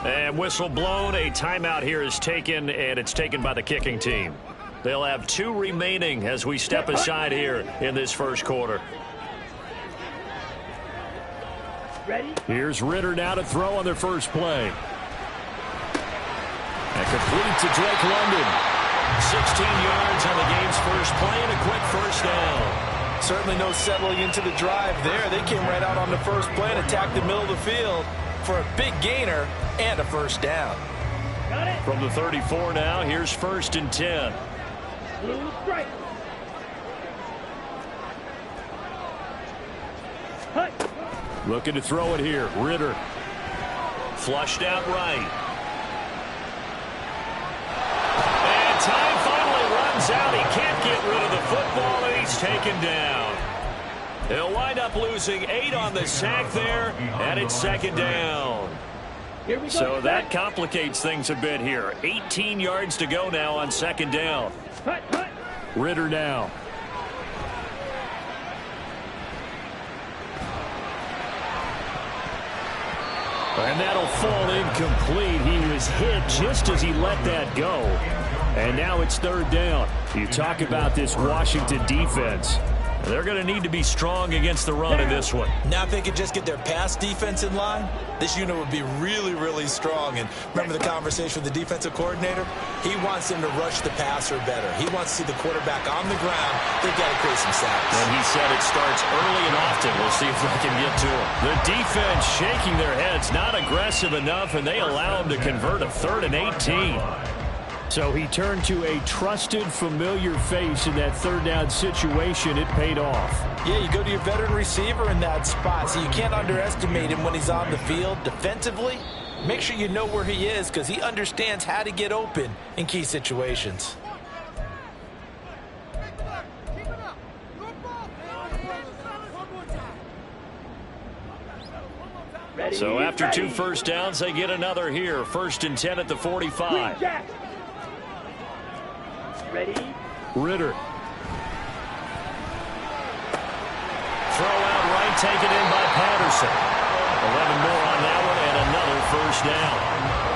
And whistle blown. A timeout here is taken, and it's taken by the kicking team. They'll have 2 remaining as we step aside here in this first quarter. Ready? Here's Ritter now to throw on their first play. And complete to Drake London. 16 yards on the game's first play and a quick first down. Certainly no settling into the drive there. They came right out on the first play and attacked the middle of the field for a big gainer and a first down. Got it. From the 34 now, here's 1st and 10. Blue strike. Hut. Looking to throw it here. Ritter. Flushed out right. And time finally runs out. He can't get rid of the football, and he's taken down. He'll wind up losing 8 on the sack there, and it's 2nd down. Here we go. So that complicates things a bit here. 18 yards to go now on 2nd down. Hut, hut. Ritter now. And that'll fall incomplete. He was hit just as he let that go. And now it's 3rd down. You talk about this Washington defense. They're going to need to be strong against the run in this one. Now if they could just get their pass defense in line, this unit would be really, really strong. And remember the conversation with the defensive coordinator? He wants them to rush the passer better. He wants to see the quarterback on the ground. They've got to create some sacks. And he said it starts early and often. We'll see if they can get to him. The defense shaking their heads, not aggressive enough, and they allow him to convert a 3rd and 18. So he turned to a trusted, familiar face in that 3rd down situation. It paid off. Yeah, you go to your veteran receiver in that spot, so you can't underestimate him when he's on the field defensively. Make sure you know where he is because he understands how to get open in key situations. Ready? So after Ready. 2 first downs, they get another here. 1st and 10 at the 45. Jack. Ready? Ritter. Throw out right, taken in by Patterson. 11 more on that one, and another first down.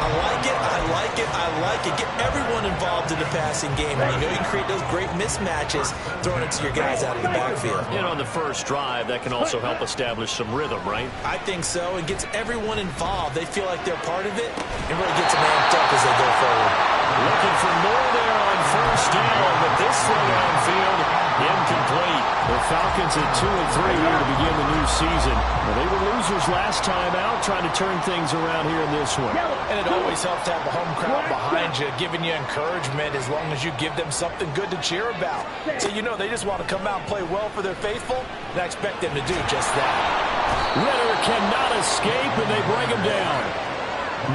I like it, I like it, I like it. Get everyone involved in the passing game. And you know you can create those great mismatches throwing it to your guys out of the backfield. You know, on the first drive, that can also help establish some rhythm, right? I think so. It gets everyone involved. They feel like they're part of it. It really gets them amped up as they go forward. Looking for more there on first down, but this throw downfield, incomplete. The Falcons at 2-3 here to begin the new season. Well, they were losers last time out, trying to turn things around here in this one. And it always helps to have a home crowd behind you, giving you encouragement as long as you give them something good to cheer about. So you know they just want to come out and play well for their faithful, and I expect them to do just that. Ritter cannot escape, and they bring him down.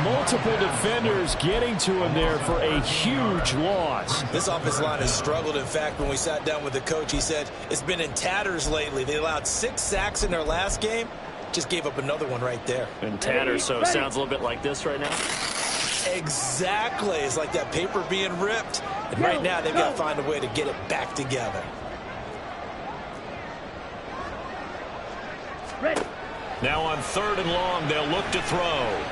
Multiple defenders getting to him there for a huge loss. This offensive line has struggled. In fact, when we sat down with the coach, he said it's been in tatters lately. They allowed 6 sacks in their last game. Just gave up another one right there. And tatters, so it sounds a little bit like this right now. Exactly. It's like that paper being ripped. And right now, they've got to find a way to get it back together. Ready. Now on 3rd and long, they'll look to throw.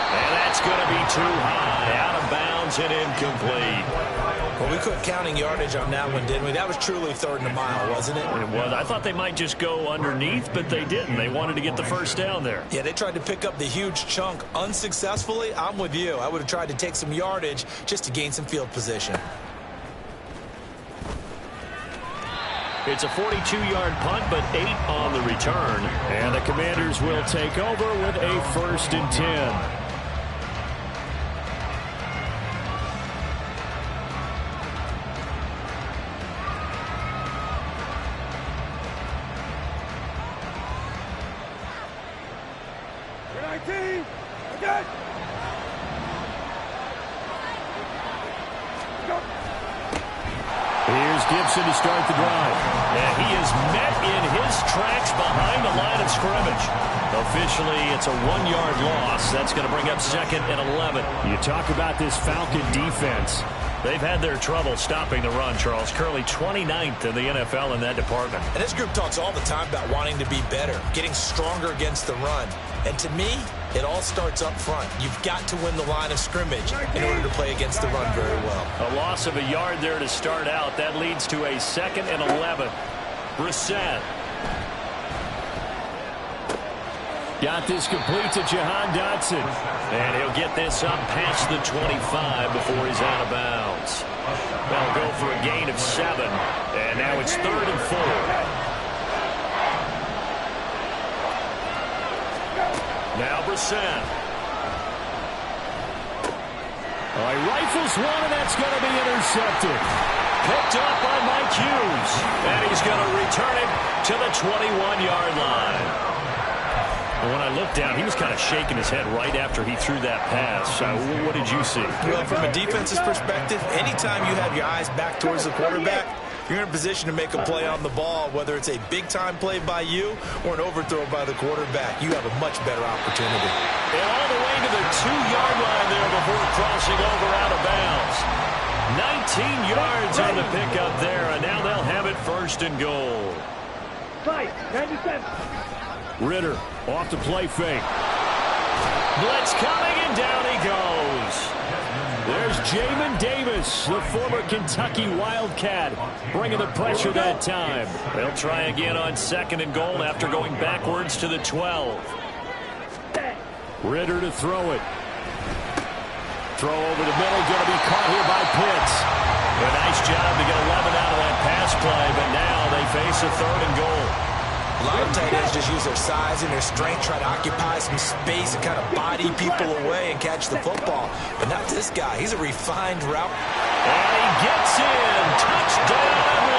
And that's going to be too high, out of bounds and incomplete. Well, we quit counting yardage on that one, didn't we? That was truly 3rd and a mile, wasn't it? It was. I thought they might just go underneath, but they didn't. They wanted to get the first down there. Yeah, they tried to pick up the huge chunk unsuccessfully. I'm with you. I would have tried to take some yardage just to gain some field position. It's a 42-yard punt, but 8 on the return. And the Commanders will take over with a 1st and 10. Here's Gibson to start the drive. And he is met in his tracks behind the line of scrimmage. Officially, it's a 1-yard loss. That's going to bring up 2nd and 11. You talk about this Falcon defense. They've had their trouble stopping the run, Charles. Currently 29th in the NFL in that department. And this group talks all the time about wanting to be better, getting stronger against the run. And to me, it all starts up front. You've got to win the line of scrimmage in order to play against the run very well. A loss of a yard there to start out. That leads to a 2nd and 11. Brissett. Got this complete to Jahan Dotson. And he'll get this up past the 25 before he's out of bounds. They'll go for a gain of 7. And now it's 3rd and 4. Now Brissett. He rifles one, and that's going to be intercepted. Picked up by Mike Hughes. And he's going to return it to the 21-yard line. When I looked down, he was kind of shaking his head right after he threw that pass. What did you see? Well, from a defense's perspective, anytime you have your eyes back towards the quarterback, you're in a position to make a play on the ball, whether it's a big-time play by you or an overthrow by the quarterback. You have a much better opportunity. And all the way to the 2-yard line there before crossing over out of bounds. 19 yards on the pickup there, and now they'll have it 1st and goal. 97. Ritter off the play fake. Blitz coming, and down he goes. There's Jamin Davis, the former Kentucky Wildcat, bringing the pressure that time. They'll try again on 2nd and goal after going backwards to the 12. Ritter to throw it. Throw over the middle, going to be caught here by Pitts. A nice job to get 11 out of that pass play, but now they face a 3rd and goal. A lot of tight ends just use their size and their strength, try to occupy some space and kind of body people away and catch the football. But not this guy. He's a refined route. And he gets in. Touchdown, Atlanta.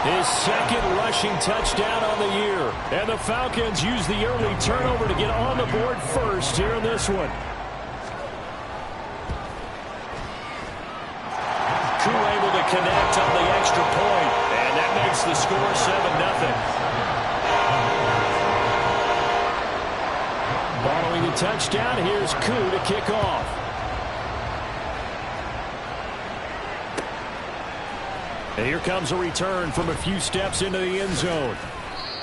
His 2nd rushing touchdown on the year. And the Falcons use the early turnover to get on the board first here in this one. Koo able to connect on the extra point. And that makes the score 7-0. Following the touchdown, here's Koo to kick off. And here comes a return from a few steps into the end zone.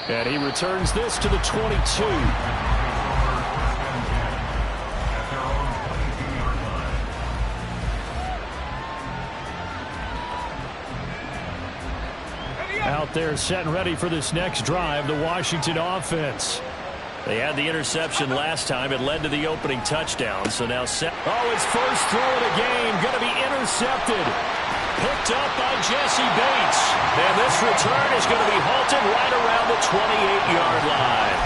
And he returns this to the 22. Out there set and ready for this next drive, the Washington offense. They had the interception last time. It led to the opening touchdown. So now set. Oh, his first throw of the game going to be intercepted. Picked up by Jesse Bates. And this return is going to be halted right around the 28-yard line.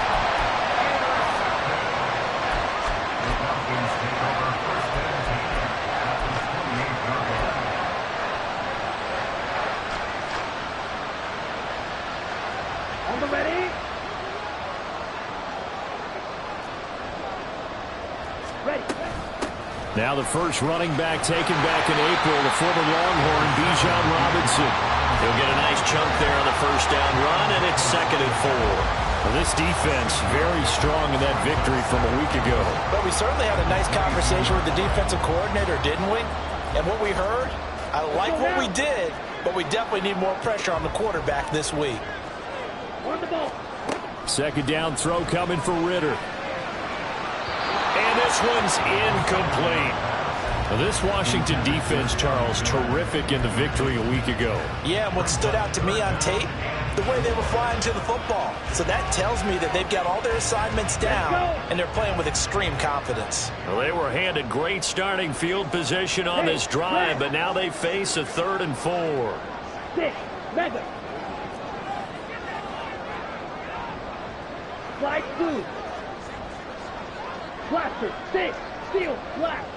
On the ready. Ready. Now the first running back taken back in April, the former Longhorn, Bijan Robinson. He'll get a nice chunk there on the first down run, and it's 2nd and 4. Well, this defense very strong in that victory from a week ago. But we certainly had a nice conversation with the defensive coordinator, didn't we? And what we heard, I like what we did, but we definitely need more pressure on the quarterback this week. On the ball. 2nd down throw coming for Ritter. And this one's incomplete. Well, this Washington defense, Charles, terrific in the victory a week ago. Yeah, and what stood out to me on tape, the way they were flying to the football. So that tells me that they've got all their assignments down, and they're playing with extreme confidence. Well, they were handed great starting field position on this drive, but now they face a 3rd and 4. 6, mega. Slide 2. Blaster, 6, steal, blast.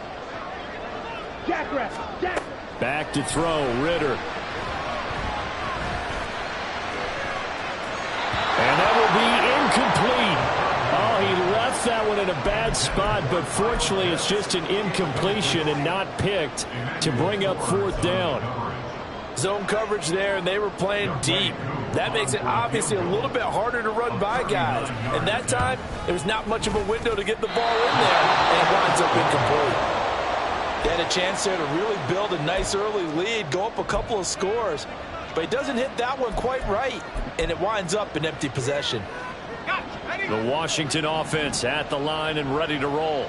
Jackrabbit, jack. Back to throw, Ritter. And that will be incomplete. Oh, he left that one in a bad spot, but fortunately it's just an incompletion and not picked to bring up 4th down. Zone coverage there, and they were playing deep. That makes it obviously a little bit harder to run by guys. And that time, there was not much of a window to get the ball in there, and it winds up incomplete. They had a chance there to really build a nice early lead, go up a couple of scores, but he doesn't hit that one quite right, and it winds up an empty possession. The Washington offense at the line and ready to roll.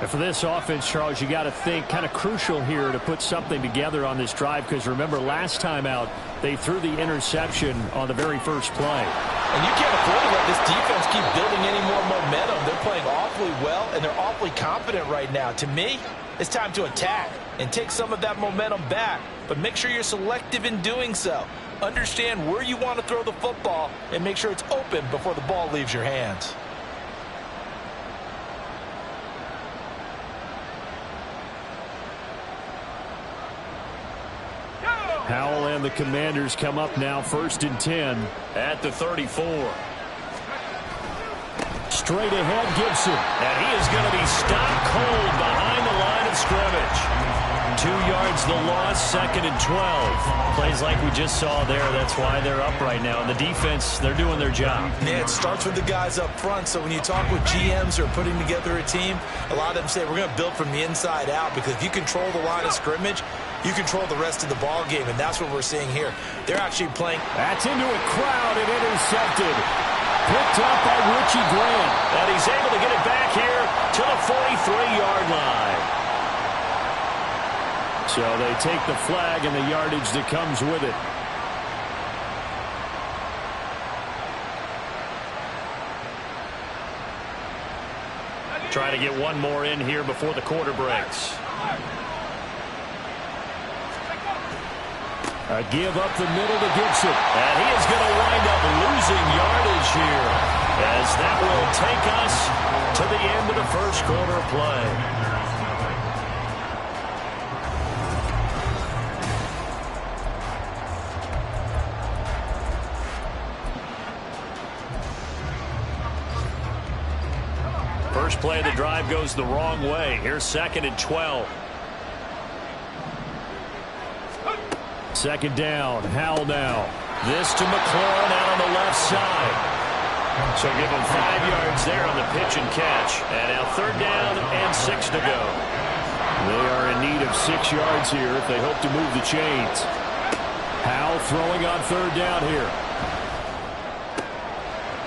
And for this offense, Charles, you got to think kind of crucial here to put something together on this drive, because remember last time out they threw the interception on the very first play. And you can't afford to let this defense keep building any more momentum. They're playing awfully well, and they're awfully confident right now. To me, it's time to attack and take some of that momentum back, but make sure you're selective in doing so. Understand where you want to throw the football and make sure it's open before the ball leaves your hands. Howell and the Commanders come up now 1st and 10 at the 34. Straight ahead, Gibson. And he is going to be stopped cold behind the line of scrimmage. 2 yards the loss, 2nd and 12. Plays like we just saw there. That's why they're up right now. And the defense, they're doing their job. Yeah, it starts with the guys up front. So when you talk with GMs who are putting together a team, a lot of them say we're going to build from the inside out, because if you control the line of scrimmage, you control the rest of the ball game, and that's what we're seeing here. They're actually playing. That's into a crowd and intercepted. Picked up by Richie Grant. And he's able to get it back here to the 43-yard line. So they take the flag and the yardage that comes with it. Trying to get one more in here before the quarter breaks. A give up the middle to Gibson. And he is going to wind up losing yardage here, as that will take us to the end of the first quarter of play. First play of the drive goes the wrong way. Here's 2nd and 12. 2nd down. Howell now. This to McLaurin out on the left side. So give him 5 yards there on the pitch and catch. And now 3rd down and 6 to go. They are in need of 6 yards here if they hope to move the chains. Howell throwing on 3rd down here.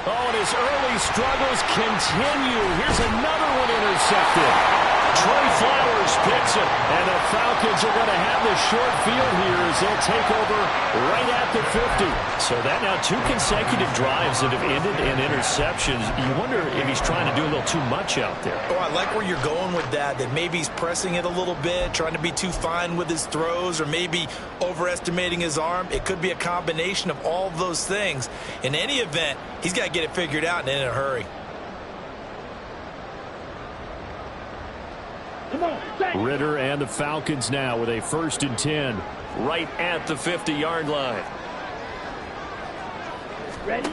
Oh, and his early struggles continue. Here's another one intercepted. Trey Flowers picks it. And the Falcons are going to have the short field here as they'll take over right at the 50. So that now 2 consecutive drives that have ended in interceptions. You wonder if he's trying to do a little too much out there. Oh, I like where you're going with that maybe he's pressing it a little bit, trying to be too fine with his throws, or maybe overestimating his arm. It could be a combination of all of those things. In any event, he's got to get it figured out and in a hurry. Ritter and the Falcons now with a 1st and 10. Right at the 50-yard line. Ready?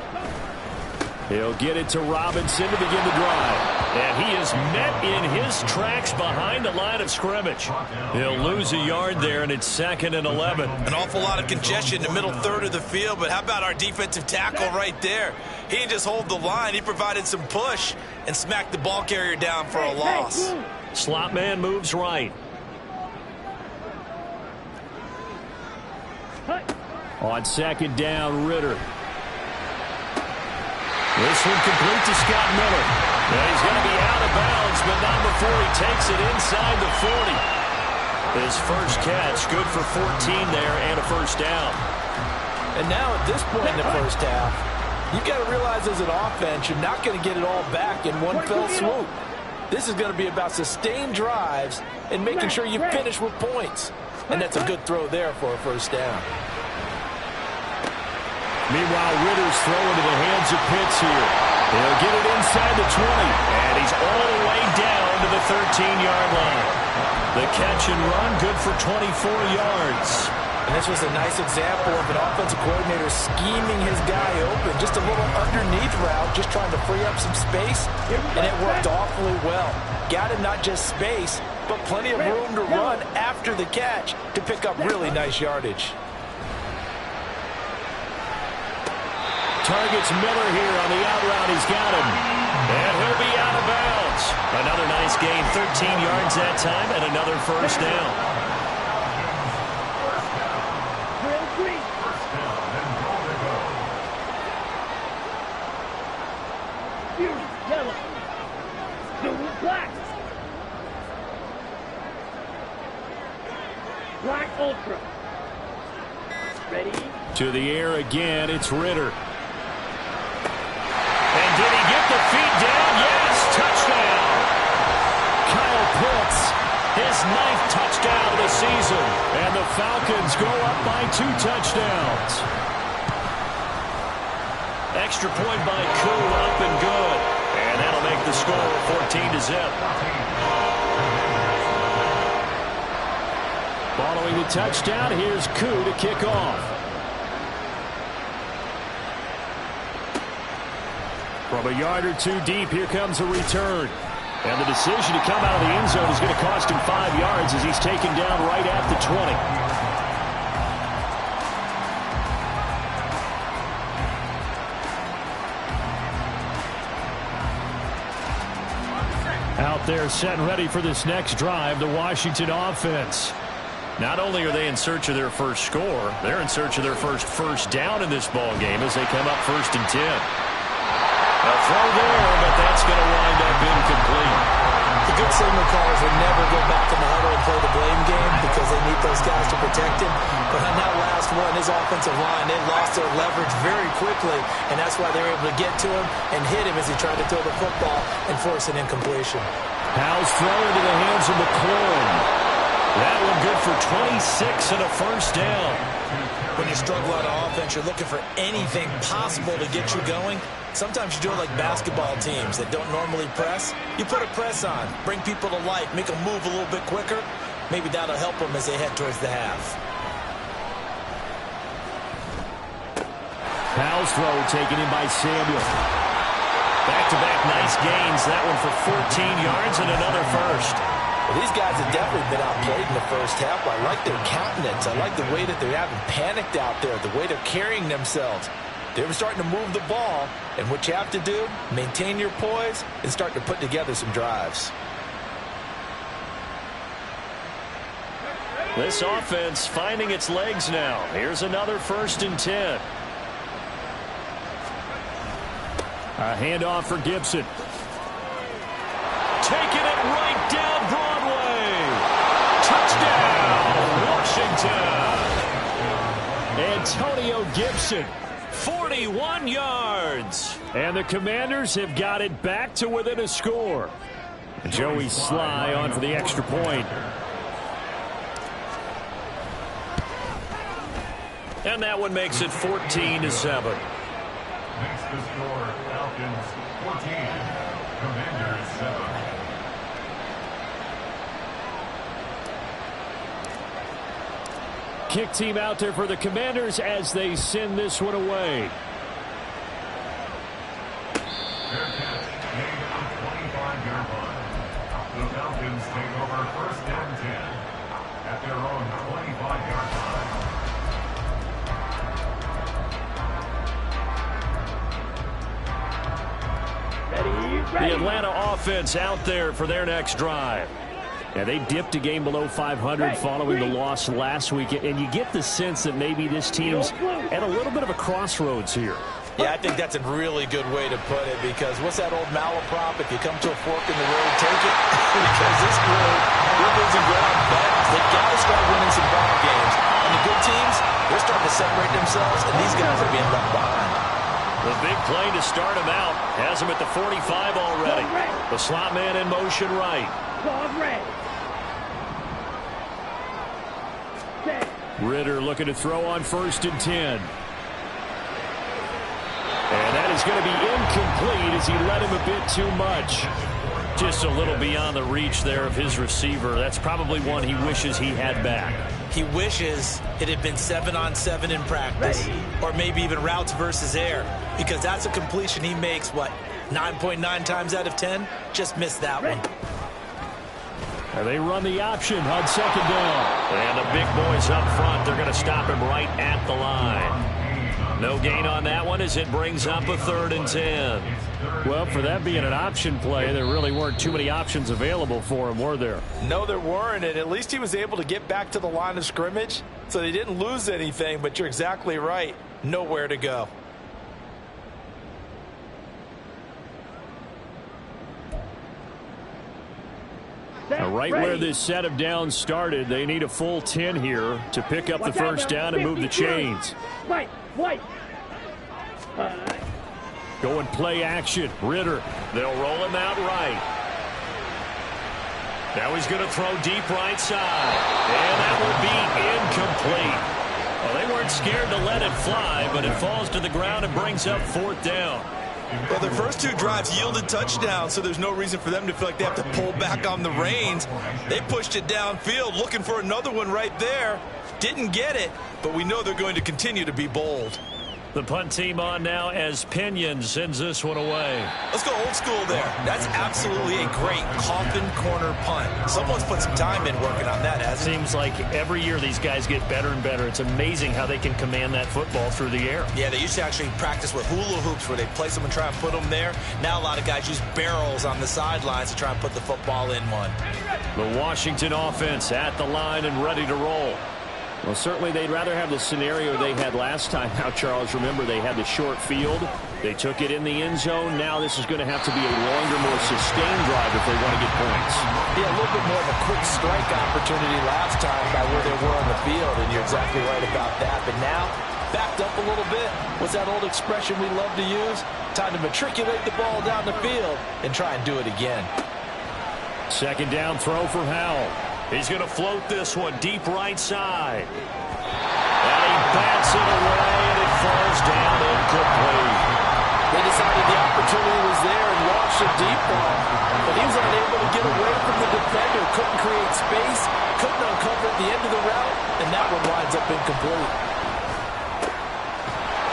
He'll get it to Robinson to begin the drive. And he is met in his tracks behind the line of scrimmage. He'll lose a yard there, and it's 2nd and 11. An awful lot of congestion in the middle third of the field, but how about our defensive tackle right there? He didn't just hold the line. He provided some push and smacked the ball carrier down for a loss. Slot man moves right. On 2nd down, Ritter. This one complete to Scott Miller. Well, he's going to be out of bounds, but not before he takes it inside the 40. His first catch, good for 14 there and a first down. And now at this point in the first half, you've got to realize as an offense, you're not going to get it all back in one fell swoop. This is going to be about sustained drives and making sure you finish with points. And that's a good throw there for a first down. Meanwhile, Ritter's throwing to the hands of Pitts here. He'll get it inside the 20. And he's all the way down to the 13-yard line. The catch and run, good for 24 yards. And this was a nice example of an offensive coordinator scheming his guy open. Just a little underneath route, just trying to free up some space. And it worked awfully well. Got him not just space, but plenty of room to run after the catch to pick up really nice yardage. Targets Miller here on the out route. He's got him. And he'll be out of bounds. Another nice gain, 13 yards that time, and another first down. Yellow. Black. Black Ultra. Ready? To the air again, it's Ritter. And did he get the feet down? Yes, touchdown. Kyle Pitts, his 9th touchdown of the season. And the Falcons go up by 2 touchdowns. Extra point by Koo, up and good. And that'll make the score 14-0. Following the touchdown, here's Koo to kick off. From a yard or 2 deep, here comes a return. And the decision to come out of the end zone is going to cost him 5 yards as he's taken down right at the 20. Out there set and ready for this next drive, the Washington offense. Not only are they in search of their first score, they're in search of their first down in this ball game as they come up 1st and 10. A throw there, but that's going to wind up incomplete. The good signal callers would never go back in the huddle and play the blame game because they need those guys to protect him. But on that last one, his offensive line, they lost their leverage very quickly, and that's why they were able to get to him and hit him as he tried to throw the football and force an incompletion. Howell's throw into the hands of McLaurin. That one good for 26 and a first down. When you struggle out of offense, you're looking for anything possible to get you going. Sometimes you do it like basketball teams that don't normally press. You put a press on, bring people to life, make them move a little bit quicker. Maybe that'll help them as they head towards the half. Howell's throw taken in by Samuel. Back-to-back nice gains. That one for 14 yards and another first. Well, these guys have definitely been outplayed in the first half. I like their countenance. I like the way that they're having panicked out there, the way they're carrying themselves. They're starting to move the ball, and what you have to do, maintain your poise and start to put together some drives. This offense finding its legs now. Here's another 1st and 10. A handoff for Gibson. Taking it right down Broadway. Touchdown, Washington. Antonio Gibson. 41 yards. And the Commanders have got it back to within a score. Joey Sly on for the extra point. And that one makes it 14-7. Makes the score Falcons 14, Commanders 7. Kick team out there for the Commanders as they send this one away. Fair catch made on 25-yard line. The Falcons take over 1st and 10 at their own 25-yard line. The Atlanta offense out there for their next drive. Yeah, they dipped a game below 500 following the loss last week, and you get the sense that maybe this team's at a little bit of a crossroads here. Yeah, I think that's a really good way to put it, because what's that old malaprop? If you come to a fork in the road, take it. Because this crew, they're losing ground fast. They've got to start winning some ball games. And the good teams, they're starting to separate themselves, and these guys are being left behind. The big play to start him out has him at the 45 already. The slot man in motion right. Dog ready. Set. Ritter looking to throw on 1st and 10. And that is going to be incomplete as he let him a bit too much. Just a little beyond the reach there of his receiver. That's probably one he wishes he had back. He wishes it had been 7-on-7 in practice. Ready. Or maybe even routes versus air. Because that's a completion he makes, what, 9.9 times out of 10? Just missed that one. And they run the option on 2nd down. And the big boys up front, they're going to stop him right at the line. No gain on that one as it brings up a 3rd and 10. Well, for that being an option play, there really weren't too many options available for him, were there? No, there weren't, and at least he was able to get back to the line of scrimmage, so they didn't lose anything, but you're exactly right. Nowhere to go. Now, right where this set of downs started, they need a full 10 here to pick up the first down and move the chains. White. Going play action. Ritter. They'll roll him out right. Now he's going to throw deep right side. And that will be incomplete. Well, they weren't scared to let it fly, but it falls to the ground and brings up 4th down. Well, their first 2 drives yielded touchdowns, so there's no reason for them to feel like they have to pull back on the reins. They pushed it downfield, looking for another one right there. Didn't get it, but we know they're going to continue to be bold. The punt team on now as Pinion sends this one away. Let's go old school there. That's absolutely a great coffin corner punt. Someone's put some time in working on that, hasn't it? Seems like every year these guys get better and better. It's amazing how they can command that football through the air. Yeah, they used to actually practice with hula hoops where they place them and try and put them there. Now a lot of guys use barrels on the sidelines to try and put the football in one. The Washington offense at the line and ready to roll. Well, certainly they'd rather have the scenario they had last time. Now, Charles, remember, they had the short field. They took it in the end zone. Now this is going to have to be a longer, more sustained drive if they want to get points. Yeah, a little bit more of a quick strike opportunity last time by where they were on the field, and you're exactly right about that. But now, backed up a little bit. What's that old expression we love to use? Time to matriculate the ball down the field and try and do it again. 2nd down throw for Howell. He's going to float this one deep right side. And he bats it away, and it falls down incomplete. They decided the opportunity was there and launched a deep ball, but he was unable to get away from the defender. Couldn't create space, couldn't uncover at the end of the route, and that one winds up incomplete.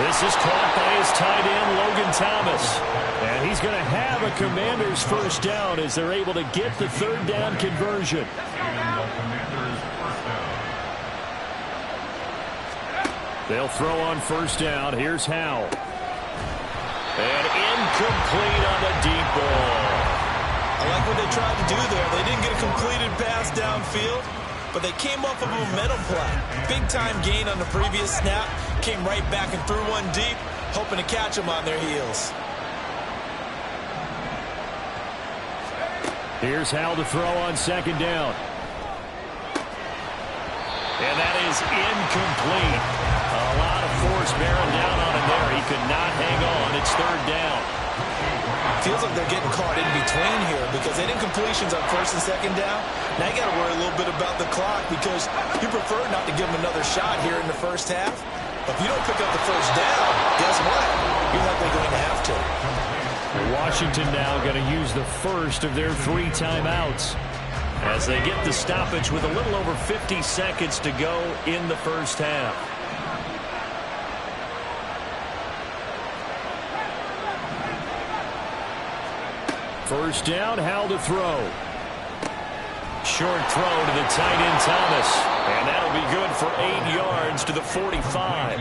This is caught by his tight end, Logan Thomas. And he's going to have a Commander's first down as they're able to get the 3rd down conversion. They'll throw on 1st down. Here's Howell. And incomplete on the deep ball. I like what they tried to do there. They didn't get a completed pass downfield, but they came off of a momentum play. Big-time gain on the previous snap. Came right back and threw one deep, hoping to catch them on their heels. Here's Howell to throw on 2nd down. And that is incomplete. A lot of force bearing down on him there. He could not hang on. It's 3rd down. Feels like they're getting caught in between here because they didn't completions on 1st and 2nd down. Now you got to worry a little bit about the clock because you prefer not to give them another shot here in the first half. But if you don't pick up the first down, guess what? You're likely going to have to. Washington now going to use the first of their 3 timeouts as they get the stoppage with a little over 50 seconds to go in the first half. First down, Howell to throw. Short throw to the tight end Thomas. And that'll be good for 8 yards to the 45.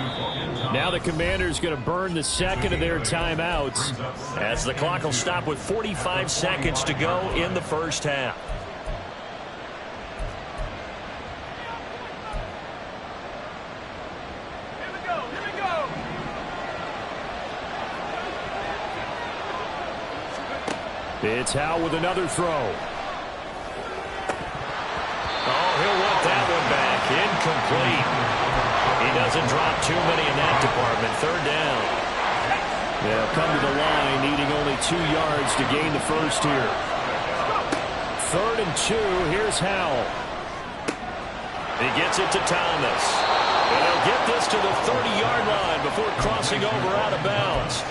Now the Commanders going to burn the 2nd of their timeouts as the clock will stop with 45 seconds to go in the first half. It's Howell with another throw. Oh, he'll want that one back. Incomplete. He doesn't drop too many in that department. Third down. They'll come to the line, needing only 2 yards to gain the first here. 3rd and 2. Here's Howell. He gets it to Thomas. And he'll get this to the 30-yard line before crossing over out of bounds.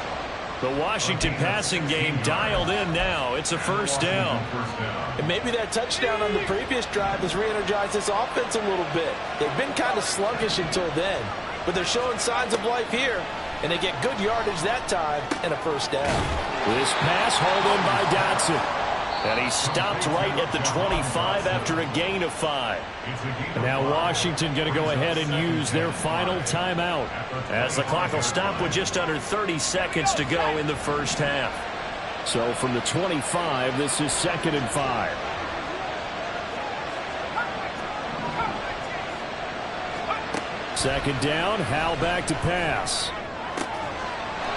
The Washington passing game dialed in now. It's a first down. And maybe that touchdown on the previous drive has re-energized this offense a little bit. They've been kind of sluggish until then, but they're showing signs of life here, and they get good yardage that time and a first down. This pass hauled in by Dotson. And he stopped right at the 25 after a gain of 5. And now Washington going to go ahead and use their final timeout, as the clock will stop with just under 30 seconds to go in the first half. So from the 25, this is 2nd and 5. Second down, Howell back to pass.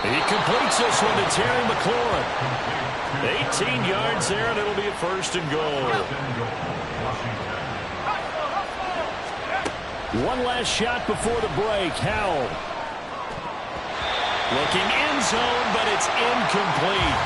He completes this one to Terry McLaurin. 18 yards there, and it'll be a 1st and goal. One last shot before the break. Howell. Looking end zone, but it's incomplete.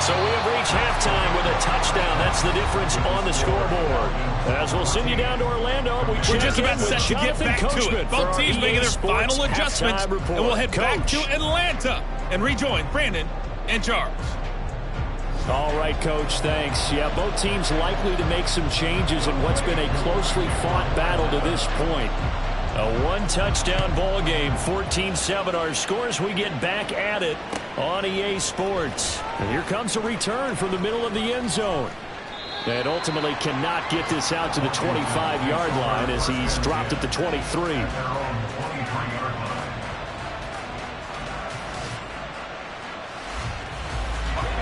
So we have reached halftime with a touchdown. That's the difference on the scoreboard. As we'll send you down to Orlando, we're just about set to get back to it. Both teams making their final adjustments, and we'll head back to Atlanta and rejoin Brandon and Charles. All right, Coach, thanks. Yeah, both teams likely to make some changes in what's been a closely fought battle to this point. A one-touchdown ball game, 14-7 our scores. We get back at it on EA Sports. And here comes a return from the middle of the end zone. And ultimately cannot get this out to the 25-yard line as he's dropped at the 23.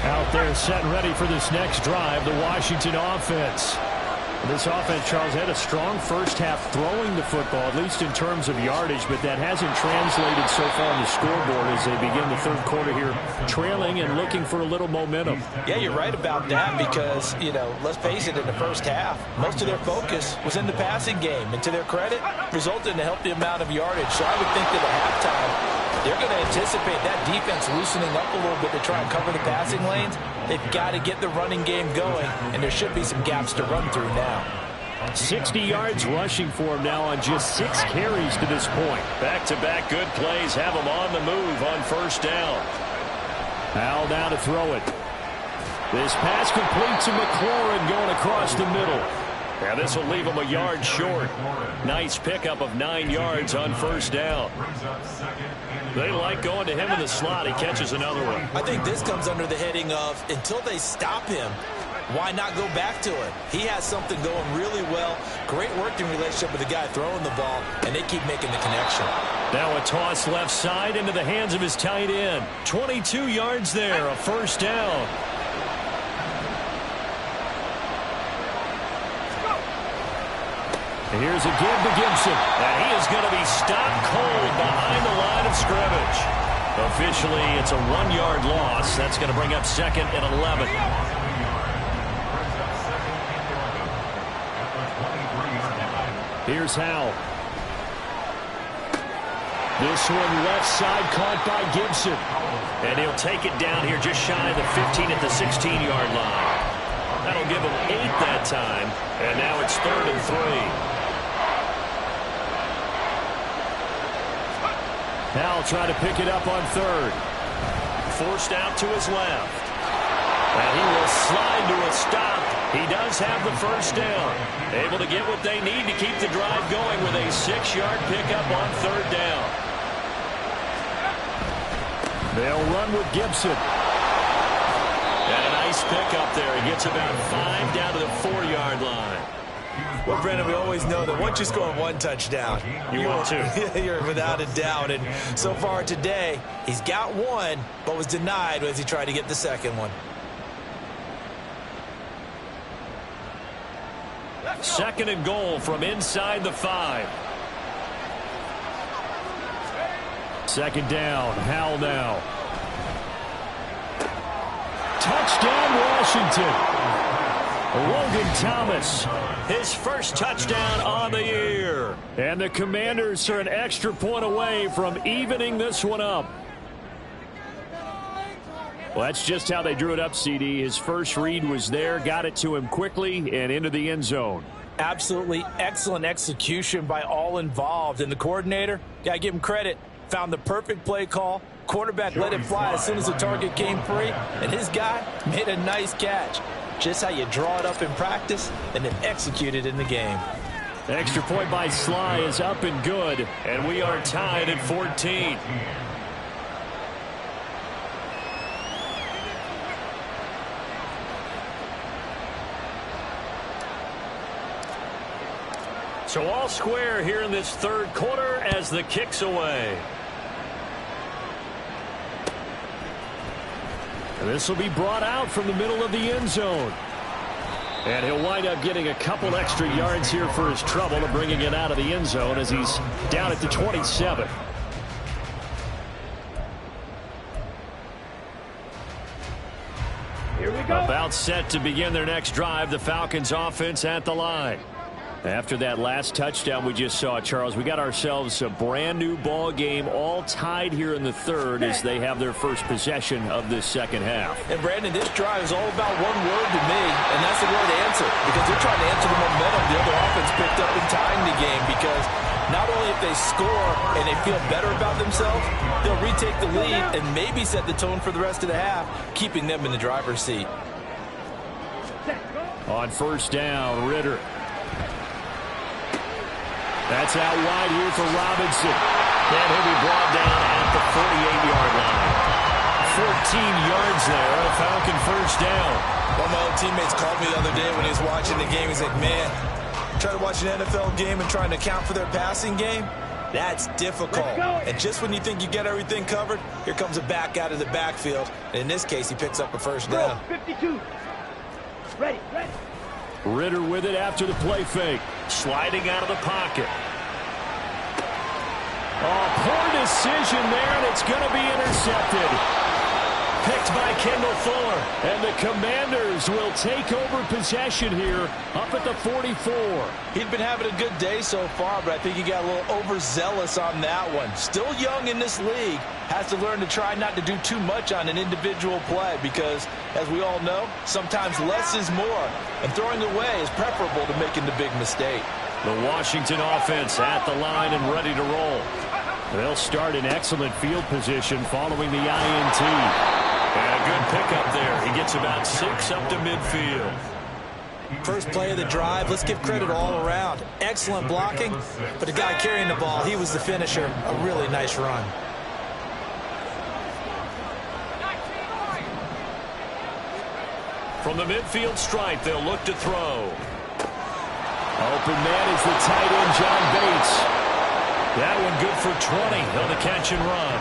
Out there set and ready for this next drive, the Washington offense. This offense, Charles, had a strong first half throwing the football, at least in terms of yardage, but that hasn't translated so far on the scoreboard as they begin the third quarter here, trailing and looking for a little momentum. Yeah, you're right about that because, let's face it, in the first half, most of their focus was in the passing game, and to their credit, resulted in a healthy amount of yardage. So I would think that at halftime, they're going to anticipate that defense loosening up a little bit to try and cover the passing lanes. They've got to get the running game going, and there should be some gaps to run through now. 60 yards rushing for him now on just 6 carries to this point. Back-to-back good plays have him on the move on first down. Howell now to throw it. This pass complete to McLaurin going across the middle. Yeah, this will leave him a yard short. Nice pickup of 9 yards on first down. They like going to him in the slot. He catches another one. I think this comes under the heading of until they stop him, why not go back to it? He has something going really well. Great working relationship with the guy throwing the ball, and they keep making the connection. Now a toss left side into the hands of his tight end. 22 yards there, a first down. And here's a give to Gibson. And he is going to be stopped cold behind the line of scrimmage. Officially, it's a 1-yard loss. That's going to bring up 2nd and 11. Here's Howell. This one left side caught by Gibson. And he'll take it down here just shy of the 15 at the 16-yard line. That'll give him 8 that time. And now it's 3rd and 3. Howell trying to pick it up on 3rd. Forced out to his left. And he will slide to a stop. He does have the first down. Able to get what they need to keep the drive going with a 6-yard pickup on 3rd down. They'll run with Gibson. And a nice pickup there. He gets about 5 down to the 4-yard line. Well, Brandon, we always know that once you score 1 touchdown, you want to. You're without a doubt. And so far today, he's got 1, but was denied as he tried to get the second one. 2nd and goal from inside the 5. 2nd down. Howell now. Touchdown Washington. Logan Thomas. His first touchdown on the year. And the Commanders are an extra point away from evening this one up. Well, that's just how they drew it up, CD. His first read was there, got it to him quickly, and into the end zone. Absolutely excellent execution by all involved. And the coordinator, got to give him credit, found the perfect play call. Quarterback let it fly as soon as the target came free, and his guy made a nice catch. Just how you draw it up in practice and then execute it in the game. The extra point by Sly is up and good, and we are tied at 14. So all square here in this third quarter as the kick's away. And this will be brought out from the middle of the end zone. And he'll wind up getting a couple extra yards here for his trouble to bringing it out of the end zone as he's down at the 27. Here we go. About set to begin their next drive, the Falcons offense at the line. After that last touchdown we just saw, Charles, we got ourselves a brand new ball game, all tied here in the third as they have their first possession of this second half. And Brandon, this drive is all about one word to me, and that's the word answer, because they're trying to answer the momentum the other offense picked up in tying the game, because not only if they score and they feel better about themselves, they'll retake the lead and maybe set the tone for the rest of the half, keeping them in the driver's seat. On first down, Ritter. That's out wide here for Robinson. And he'll be brought down at the 48-yard line. 14 yards there, a Falcon first down. One of my old teammates called me the other day when he was watching the game. He's like, man, trying to watch an NFL game and trying to account for their passing game, that's difficult. And just when you think you get everything covered, here comes a back out of the backfield. And in this case, he picks up a first down. 52. Ready. Ritter with it after the play fake. Sliding out of the pocket. Oh, poor decision there, and it's going to be intercepted. Picked by Kendall Fuller. And the Commanders will take over possession here up at the 44. He'd been having a good day so far, but I think he got a little overzealous on that one. Still young in this league. Has to learn to try not to do too much on an individual play because, as we all know, sometimes less is more. And throwing away is preferable to making the big mistake. The Washington offense at the line and ready to roll. They'll start in excellent field position following the INT. And a good pickup there. He gets about 6 up to midfield. First play of the drive, let's give credit all around. Excellent blocking, but the guy carrying the ball, he was the finisher. A really nice run. From the midfield stripe, they'll look to throw. Open man is the tight end, John Bates. That one good for 20 on the catch and run.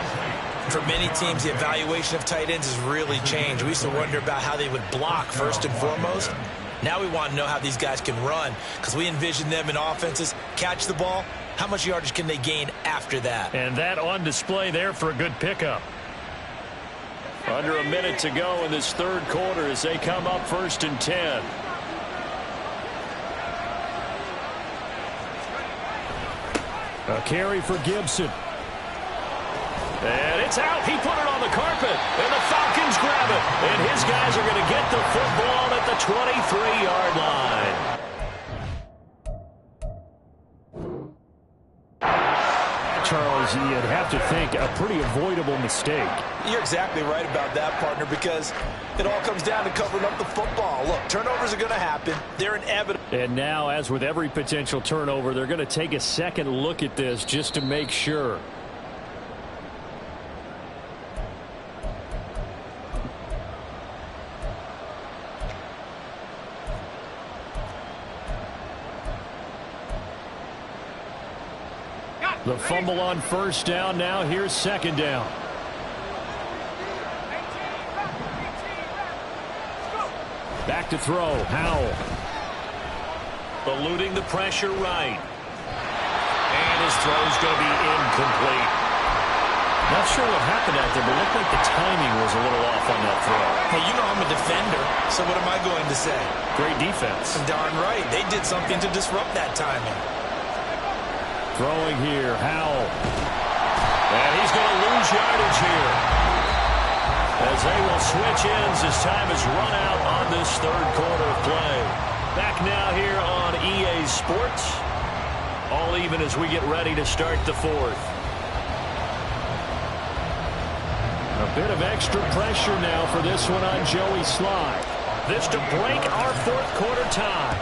For many teams, the evaluation of tight ends has really changed. We used to wonder about how they would block first and foremost. Now we want to know how these guys can run because we envision them in offenses, catch the ball. How much yardage can they gain after that? And that on display there for a good pickup. Under a minute to go in this third quarter as they come up 1st and 10. A carry for Gibson. And it's out. He put it on the carpet. And the Falcons grab it. And his guys are going to get the football at the 23-yard line. Charles, you'd have to think a pretty avoidable mistake. You're exactly right about that, partner, because it all comes down to covering up the football. Look, turnovers are going to happen. They're inevitable. And now, as with every potential turnover, they're going to take a second look at this just to make sure. The fumble on first down. Now here's second down. Back to throw. Howell. Eluding the pressure right. And his throw's going to be incomplete. Not sure what happened out there, but it looked like the timing was a little off on that throw. Hey, you know I'm a defender, so what am I going to say? Great defense. Darn right. They did something to disrupt that timing. Throwing here, Howell. And he's going to lose yardage here, as they will switch ends as time has run out on this third quarter of play. Back now here on EA Sports. All even as we get ready to start the fourth. A bit of extra pressure now for this one on Joey Sly. This to break our fourth quarter tie.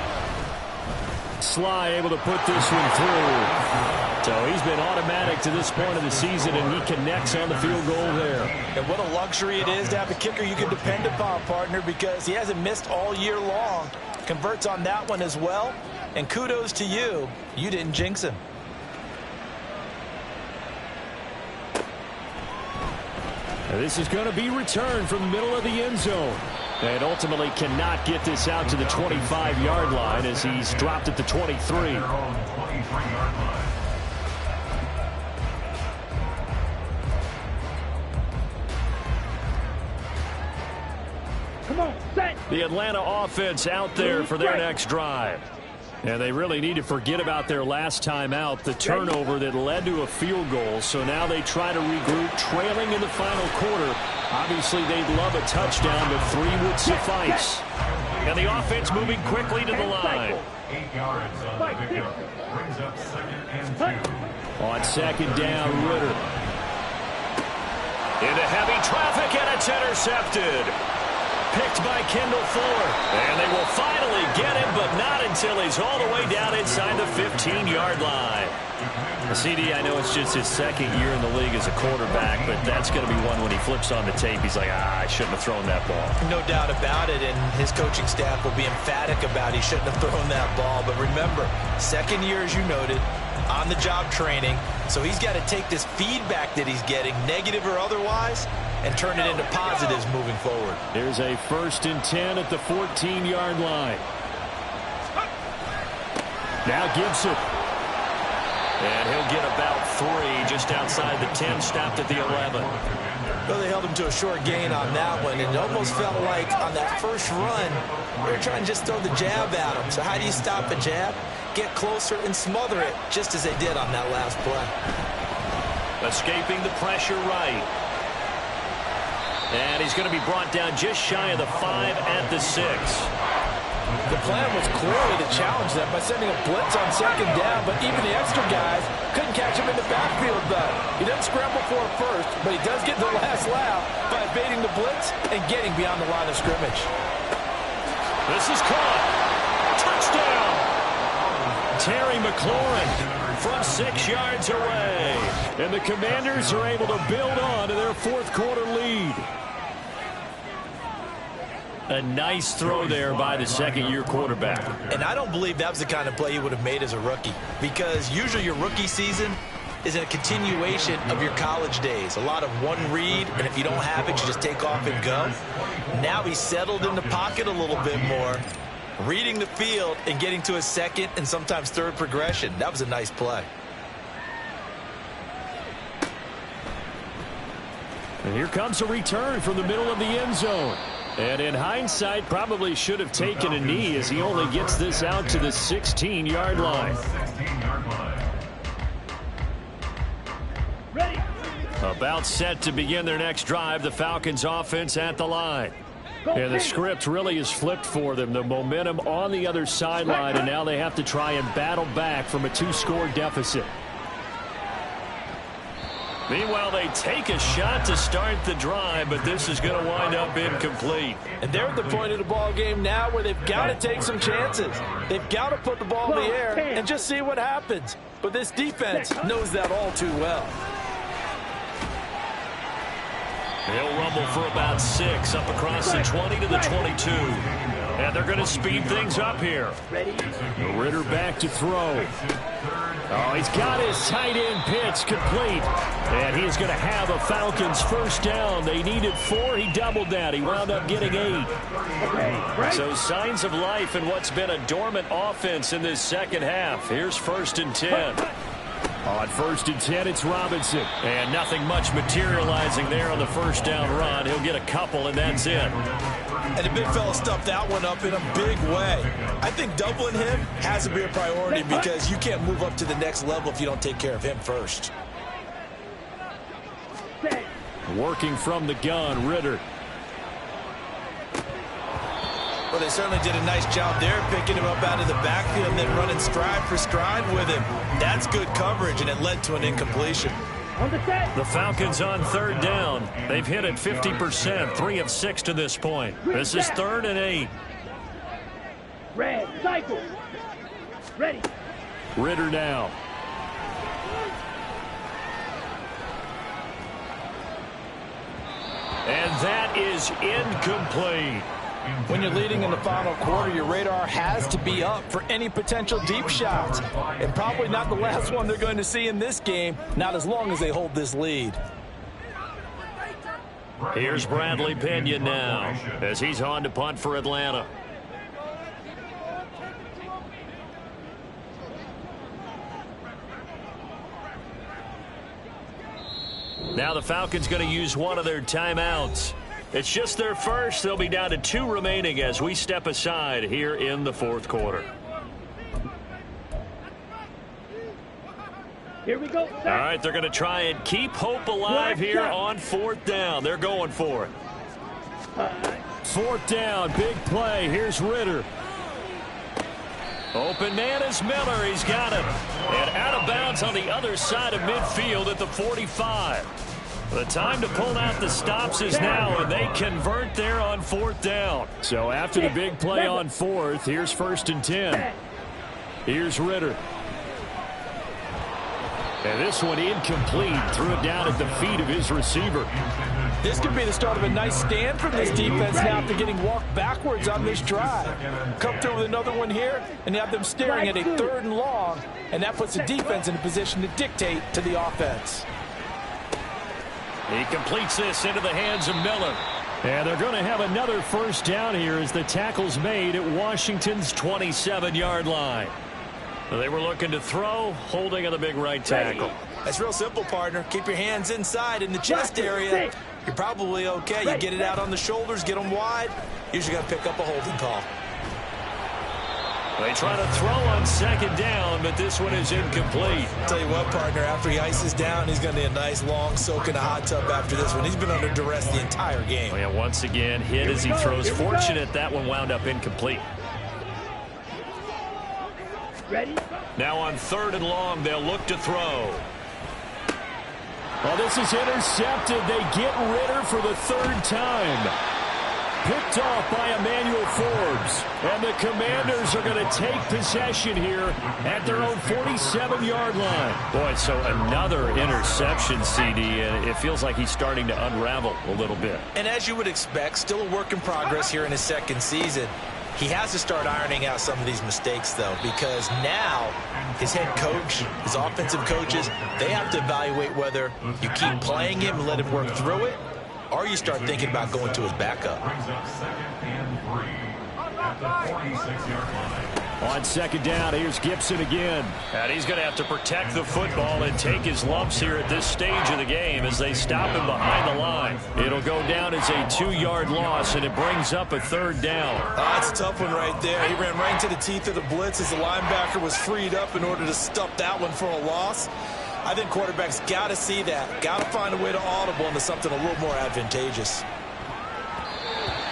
Sly able to put this one through. So he's been automatic to this point of the season, and he connects on the field goal there. And what a luxury it is to have a kicker you can depend upon, partner, because he hasn't missed all year long. Converts on that one as well. And kudos to you. You didn't jinx him. This is going to be returned from the middle of the end zone. And ultimately cannot get this out to the 25-yard line as he's dropped at the 23. Come on, set. The Atlanta offense out there for their next drive. And they really need to forget about their last time out, the turnover that led to a field goal. So now they try to regroup, trailing in the final quarter. Obviously, they'd love a touchdown, but 3 would suffice. And the offense moving quickly to the line. 8 yards on the pickup. Brings up 2nd and 2. On second down, Ritter. Into heavy traffic, and it's intercepted. Picked by Kendall Fuller. And they will finally get him, but not until he's all the way down inside the 15-yard line. CD, I know it's just his second year in the league as a quarterback, but that's going to be one when he flips on the tape, he's like, I shouldn't have thrown that ball. No doubt about it, and his coaching staff will be emphatic about he shouldn't have thrown that ball. But remember, second year, as you noted, on-the-job training, so he's got to take this feedback that he's getting, negative or otherwise, and turn it into positives moving forward. Here's a 1st and 10 at the 14-yard line. Now Gibson. And he'll get about 3 just outside the 10, stopped at the 11. Well, they held him to a short gain on that one, and it almost felt like on that first run, they were trying to just throw the jab at him. So how do you stop a jab? Get closer and smother it, just as they did on that last play. Escaping the pressure right. And he's going to be brought down just shy of the 5 at the 6. The plan was clearly to challenge them by sending a blitz on second down, but even the extra guys couldn't catch him in the backfield, though. He doesn't scramble for it first, but he does get the last laugh by evading the blitz and getting beyond the line of scrimmage. This is caught. Touchdown! Terry McLaurin from 6 yards away. And the Commanders are able to build on to their fourth quarter lead. A nice throw there by the second-year quarterback. And I don't believe that was the kind of play he would have made as a rookie, because usually your rookie season is a continuation of your college days. A lot of one read, and if you don't have it, you just take off and go. Now he's settled in the pocket a little bit more, reading the field and getting to a second and sometimes third progression. That was a nice play. And here comes a return from the middle of the end zone. And in hindsight, probably should have taken a knee as he only gets this out to the 16-yard line. Ready. About set to begin their next drive, the Falcons offense at the line. And the script really is flipped for them. The momentum on the other sideline, and now they have to try and battle back from a 2-score deficit. Meanwhile, they take a shot to start the drive, but this is going to wind up incomplete. And they're at the point of the ball game now where they've got to take some chances. They've got to put the ball in the air and just see what happens. But this defense knows that all too well. They'll rumble for about 6 up across the 20 to the 22. And they're going to speed things up here. Ritter back to throw. Oh, he's got his tight end pitch complete. And he's going to have a Falcons first down. They needed 4. He doubled that. He wound up getting 8. So signs of life in what's been a dormant offense in this second half. Here's 1st and 10. On 1st and 10, it's Robinson. And nothing much materializing there on the first down run. He'll get a couple, and that's it. And the big fella stuffed that one up in a big way. I think doubling him has to be a priority because you can't move up to the next level if you don't take care of him first. Working from the gun, Ritter. Well, they certainly did a nice job there, picking him up out of the backfield and then running stride for stride with him. That's good coverage, and it led to an incompletion. The Falcons on 3rd down. They've hit it 50%, 3 of 6 to this point. This is 3rd and 8. Red, cycle. Ready. Ritter now. And that is incomplete. When you're leading in the final quarter, your radar has to be up for any potential deep shots. And probably not the last one they're going to see in this game, not as long as they hold this lead. Here's Bradley Pinion now as he's on to punt for Atlanta. Now the Falcons going to use one of their timeouts. It's just their first. They'll be down to 2 remaining as we step aside here in the 4th quarter. Here we go. All right, they're going to try and keep hope alive here on 4th down. They're going for it. 4th down, big play. Here's Ritter. Open man is Miller. He's got it. And out of bounds on the other side of midfield at the 45. The time to pull out the stops is now, and they convert there on 4th down. So after the big play on 4th, here's 1st and 10. Here's Ritter. And this one incomplete. Threw it down at the feet of his receiver. This could be the start of a nice stand from this defense now after getting walked backwards on this drive. Come through with another one here, and you have them staring at a 3rd and long, and that puts the defense in a position to dictate to the offense. He completes this into the hands of Miller. And they're going to have another 1st down here as the tackle's made at Washington's 27-yard line. They were looking to throw, holding on the big right tackle. That's real simple, partner. Keep your hands inside in the chest area. You're probably okay. You get it out on the shoulders, get them wide. Usually got to pick up a holding call. They try to throw on 2nd down, but this one is incomplete. Tell you what, partner, after he ices down, he's going to need a nice long soak in a hot tub after this one. He's been under duress the entire game. Oh, yeah, once again, hit as he throws. Fortunate that one wound up incomplete. Ready? Now on 3rd and long, they'll look to throw. Well, this is intercepted. They get Ritter for the 3rd time. Picked off by Emmanuel Forbes. And the Commanders are going to take possession here at their own 47-yard line. Boy, so another interception, CD, and it feels like he's starting to unravel a little bit. And as you would expect, still a work in progress here in his 2nd season. He has to start ironing out some of these mistakes, though, because now his head coach, his offensive coaches, they have to evaluate whether you keep playing him and let him work through it, or you start thinking about going to his backup. Brings up 2nd and 3 at the 46-yard line. On 2nd down, here's Gibson again. And he's going to have to protect the football and take his lumps here at this stage of the game as they stop him behind the line. It'll go down as a 2-yard loss, and it brings up a 3rd down. That's a tough one right there. He ran right into the teeth of the blitz as the linebacker was freed up in order to stuff that one for a loss. I think quarterbacks got to see that. Got to find a way to audible into something a little more advantageous.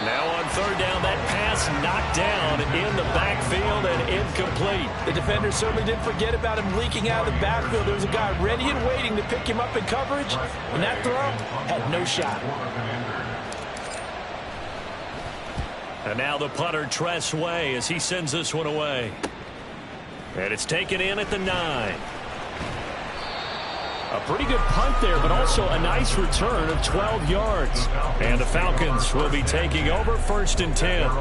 Now on 3rd down, that pass knocked down in the backfield and incomplete. The defender certainly didn't forget about him leaking out of the backfield. There was a guy ready and waiting to pick him up in coverage, and that throw had no shot. And now the punter, Tress Way, as he sends this one away. And it's taken in at the 9. A pretty good punt there, but also a nice return of 12 yards. And the Falcons will be taking over 1st and 10.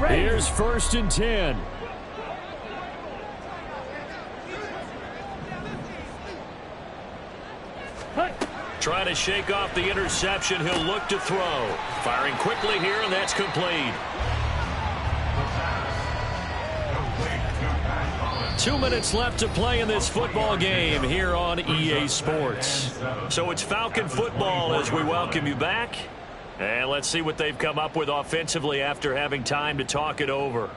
Here's 1st and 10. trying to shake off the interception. He'll look to throw. Firing quickly here, and that's complete. 2 minutes left to play in this football game here on EA Sports. So it's Falcon football as we welcome you back. And let's see what they've come up with offensively after having time to talk it over.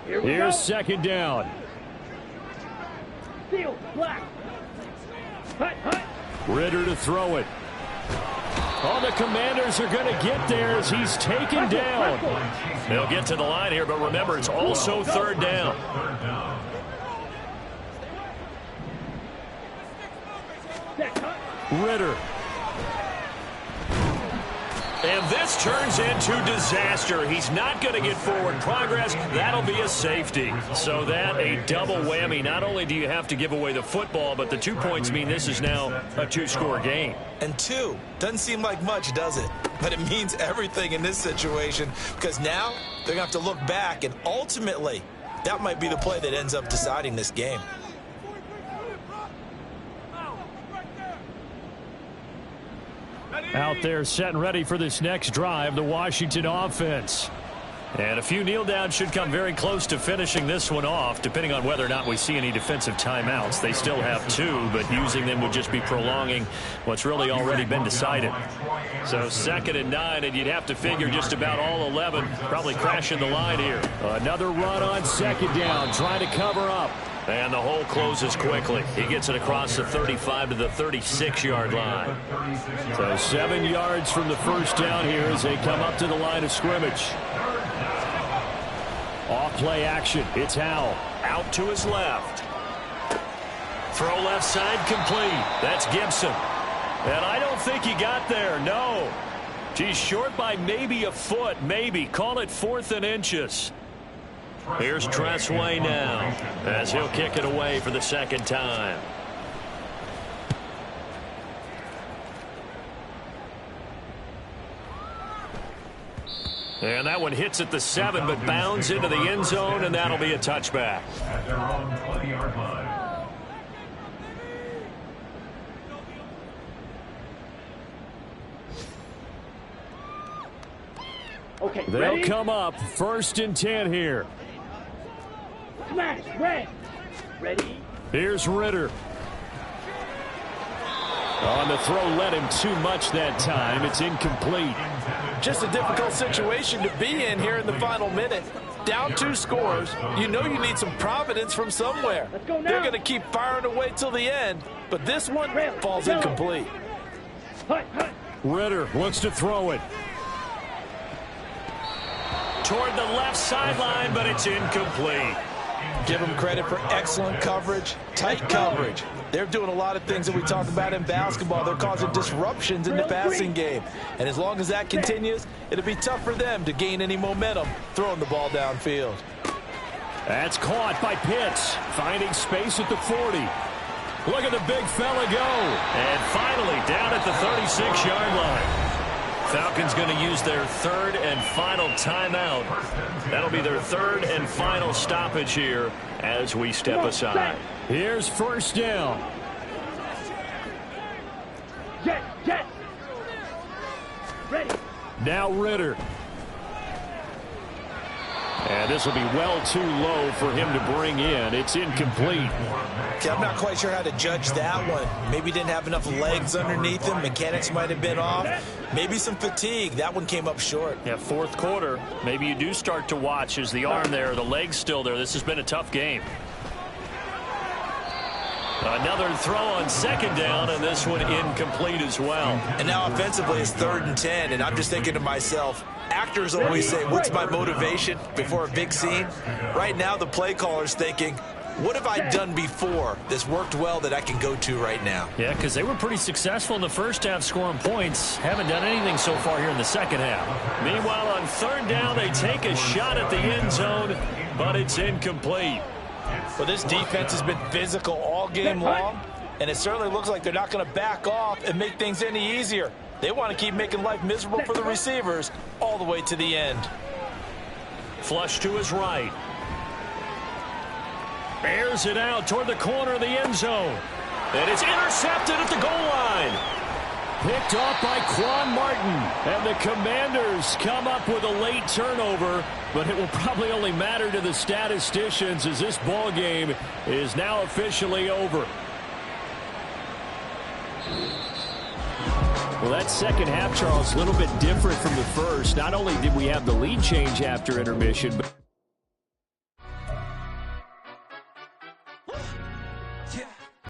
Here's second down. Seal, black. Hut, hut. Ritter to throw it. Oh, the Commanders are going to get there as he's taken down. They'll get to the line here, but remember, it's also third down. Ritter. And this turns into disaster. He's not going to get forward progress. That'll be a safety. So that a double whammy. Not only do you have to give away the football, but the 2 points mean this is now a two-score game. And 2 doesn't seem like much, does it? But it means everything in this situation because now they're going to have to look back, and ultimately that might be the play that ends up deciding this game. Out there set and ready for this next drive, the Washington offense. And a few kneel downs should come very close to finishing this one off, depending on whether or not we see any defensive timeouts. They still have 2, but using them would just be prolonging what's really already been decided. So 2nd and 9, and you'd have to figure just about all 11 probably crashing the line here. Another run on second down, trying to cover up. And the hole closes quickly. He gets it across the 35 to the 36-yard line. So 7 yards from the first down here as they come up to the line of scrimmage. Off play action. It's Howell. Out to his left. Throw left side complete. That's Gibson. And I don't think he got there. No. He's short by maybe a foot. Maybe. Call it 4th and inches. Here's Tressway now as he'll kick it away for the second time. And that one hits at the 7, but bounds into the end zone, and that'll be a touchback. At their own 20-yard line. Okay, They'll ready? come up 1st and 10 here. Smash, red. Ready? Here's Ritter. On the throw, led him too much that time. It's incomplete. Just a difficult situation to be in here in the final minute. Down 2 scores. You know you need some providence from somewhere. Let's go now. They're going to keep firing away till the end, but this one falls incomplete. Hut, hut. Ritter looks to throw it. Toward the left sideline, but it's incomplete. Give them credit for excellent coverage, tight coverage. They're doing a lot of things that we talk about in basketball. They're causing disruptions in the passing game. And as long as that continues, it'll be tough for them to gain any momentum throwing the ball downfield. That's caught by Pitts, finding space at the 40. Look at the big fella go. And finally down at the 36-yard line. Falcons going to use their 3rd and final timeout. That'll be their 3rd and final stoppage here as we step aside. Here's 1st down. Jet, jet. Ready. Now Ritter. And this will be well too low for him to bring in. It's incomplete. Okay, I'm not quite sure how to judge that one. Maybe didn't have enough legs underneath him. Mechanics might have been off. Maybe some fatigue. That one came up short. Yeah, 4th quarter. Maybe you do start to watch. Is the arm there, the leg's still there? This has been a tough game. Another throw on second down, and this one incomplete as well. And now offensively it's 3rd and 10, and I'm just thinking to myself, actors always say, what's my motivation before a big scene? Right now the play caller's thinking, what have I done before that's worked well that I can go to right now? Yeah, because they were pretty successful in the first half scoring points. Haven't done anything so far here in the second half. Meanwhile, on 3rd down, they take a shot at the end zone, but it's incomplete. Well, this defense has been physical all game long, and it certainly looks like they're not going to back off and make things any easier. They want to keep making life miserable for the receivers all the way to the end. Flush to his right. Airs it out toward the corner of the end zone. And it's intercepted at the goal line. Picked off by Quan Martin. And the Commanders come up with a late turnover, but it will probably only matter to the statisticians as this ball game is now officially over. Well, that second half, Charles, a little bit different from the first. Not only did we have the lead change after intermission, but